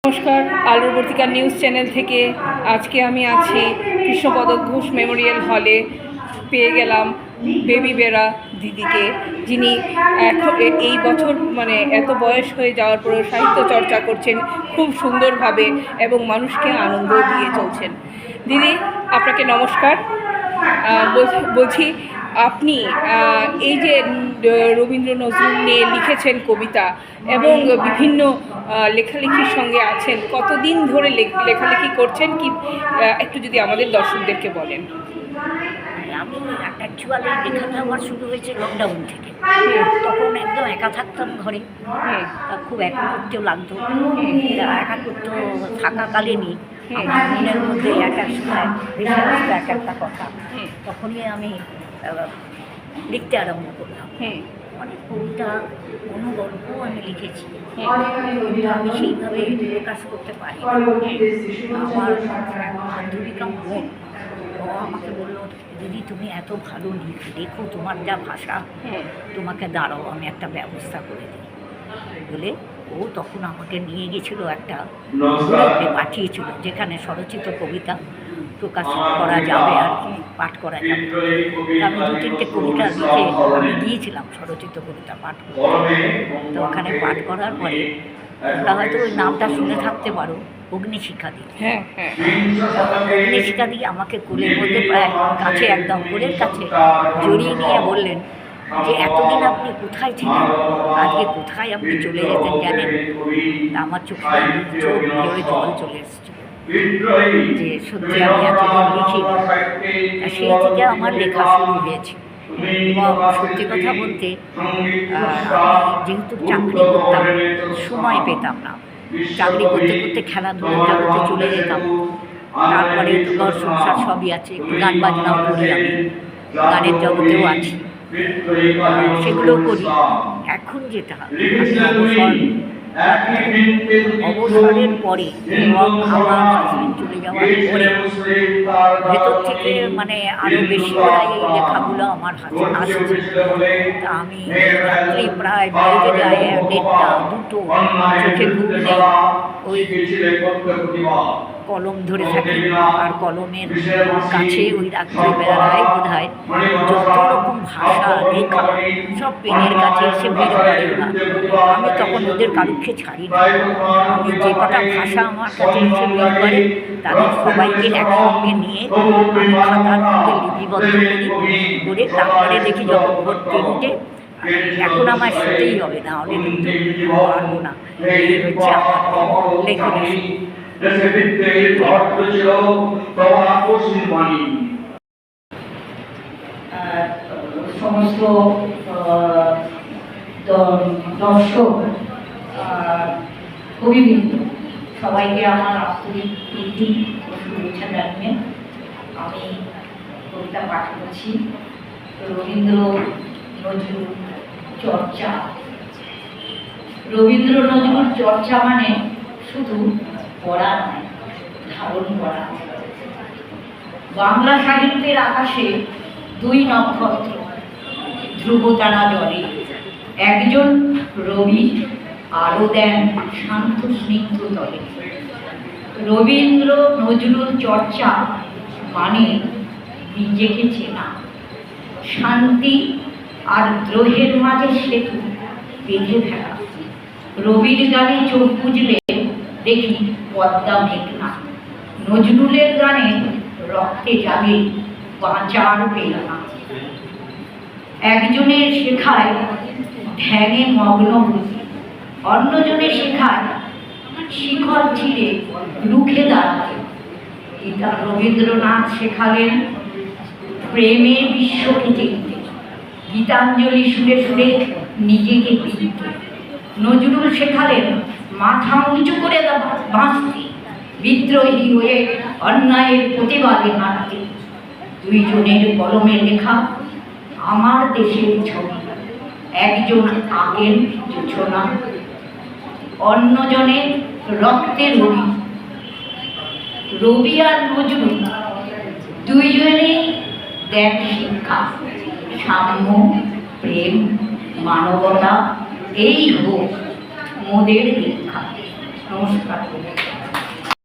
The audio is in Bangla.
নমস্কার, আলোর বর্তিকা নিউজ চ্যানেল থেকে আজকে আমি আছি কৃষ্ণপদক ঘোষ মেমোরিয়াল হলে। পেয়ে গেলাম বেবি বেরা দিদিকে, যিনি এখন এই বছর এত বয়স হয়ে যাওয়ার পরেও সাহিত্য চর্চা করছেন খুব সুন্দরভাবে এবং মানুষকে আনন্দ দিয়ে চলছেন। দিদি, আপনাকে নমস্কার। বলছি, আপনি এই যে রবীন্দ্র নজরুল নিয়ে লিখেছেন কবিতা এবং বিভিন্ন লেখালেখির সঙ্গে আছেন, কতদিন ধরে লেখালেখি করছেন কি একটু যদি আমাদের দর্শকদেরকে বলেন। আমি অ্যাকচুয়ালি লেখাটা আমার শুরু হয়েছে লকডাউন থেকে। তখন একদম একা থাকতাম ঘরে, খুব একা করতেও লাগতো। একা করতে থাকাকালীনই আমার মনের মধ্যে এক এক সময় ভেসে আসতো এক একটা কথা। তখনই আমি লিখতে আরম্ভ করলাম। অনেক কবিতা, অনুগল্প আমি লিখেছি, কিন্তু আমি সেইভাবে প্রকাশ করতে পারি। আমার বান্ধবিকা বোন আমাকে বললো, দিদি তুমি এত ভালো লেখো, তোমার যা ভাষা, তোমাকে দাঁড়াও, আমি একটা ব্যবস্থা করে দিই বলে ও তখন আমাকে নিয়ে গেছিলো, একটা গ্রুপে পাঠিয়েছিল যেখানে স্বরচিত কবিতা প্রকাশ করা যাবে আর কি, পাঠ করা যাবে। আমি 2-3টে কবিতা লিখে আমি দিয়েছিলাম স্বরচিত কবিতা পাঠ করতে। তো ওখানে পাঠ করার পরে তোমরা হয়তো ওই নামটা শুনে থাকতে পারো, অগ্নিশিখা দি। অগ্নিশিখা দি আমাকে কোলের মধ্যে প্রায় কাছে, একদম কোলের কাছে জড়িয়ে নিয়ে বললেন যে এতদিন আপনি কোথায় ছিলেন, আজকে কোথায় আপনি চলে যেতেন জানেন? তা আমার চোখে জল চলে এসেছিল যে সত্যি আমি এতদিন লিখি। সেই থেকে আমার লেখা শুরু হয়েছে। এবং সত্যি কথা বলতে, যেহেতু চাকরি করতাম, সময় পেতাম না। চাকরি করতে করতে খেলাধুলার জগতে চলে যেতাম। তারপরে তো ঘর সংসার সবই আছে, একটু গান বাজনাও করি, আমি গানের জগতেও আছি, সেগুলোও করি। এখন যেটা অবসরের পরে এবং আমার হাজবেন্ড চলে যাওয়ার পরে ভেতর থেকে আরও বেশি করে এই লেখাগুলো আমার হাতে আসছে। তা আমি রাত্রি প্রায় বেজে যায় 1টা 2টো, চোখে ঘুম নেই, ওই কলম ধরে থাকি, আর কলমের কাছে ওই রাত্রিবেলায় বোধ হয় যত রকম ভাষা লেখা সব পেনের কাছে এসে ভিড় করে না। আমি তখন ওদের কারুকে ছাড়ি না। আমি যে কটা ভাষা আমার কাছে এসে ভিড় করে তাদের সবাইকে একসঙ্গে নিয়ে আমি খাতার মধ্যে লিপিবদ্ধ করে তারপরে দেখি যখন ভোর 3টে, এখন আমার শুতেই হবে, না হলে কিন্তু পারবো না। এই হচ্ছে আমার লেখনী। সমস্ত দর্শক, কবিবৃন্দ, সবাইকে আমার আন্তরিক প্রীতি ও শুভেচ্ছা জানিয়ে আমি কবিতা পাঠ করছি। রবীন্দ্র নজরুল চর্চা। রবীন্দ্র নজরুল চর্চা মানে শুধু পড়া নয়, ধারণ করা। বাংলা সাহিত্যের আকাশে 2 নক্ষত্র, ধ্রুবতারা জলে। একজন রবি, আরো দেন শান্ত স্নিগ্ধ তলে। রবীন্দ্র নজরুল চর্চা মানে নিজেকে চেনা, শান্তি আর দ্রোহের মাঝে সেতু বেঁধে ফেলা। রবির গানে চোখ বুঝলে দেখি পদ্মা মেঘনা, নজরুলের গানে রক্তে যাবে বাঁচার প্রেরণা। একজনের শেখায় ধ্যানে মগ্ন হতে, অন্যজনের শেখায় শিখর ছিঁড়ে রুখে দাঁড়াতে। রবীন্দ্রনাথ শেখালেন প্রেমে বিশ্বকে চিনতে, গীতাঞ্জলি সুরে সুরে নিজেকে চিনতে। নজরুল শেখালেন মাথা উঁচু করে বাঁচতে, বিদ্রোহী হয়ে অন্যায়ের প্রতিবাদে হাঁটতে। 2 জনের কলমে লেখা আমার দেশের ছবি, একজন আঁকেন জোছনা, অন্যজনের রক্তের রবি। রবি আর নজরুল 2 জনেই দেন শিক্ষা, সাম্য, প্রেম, মানবতা, এই হোক মোদের দীক্ষা। নমস্কার।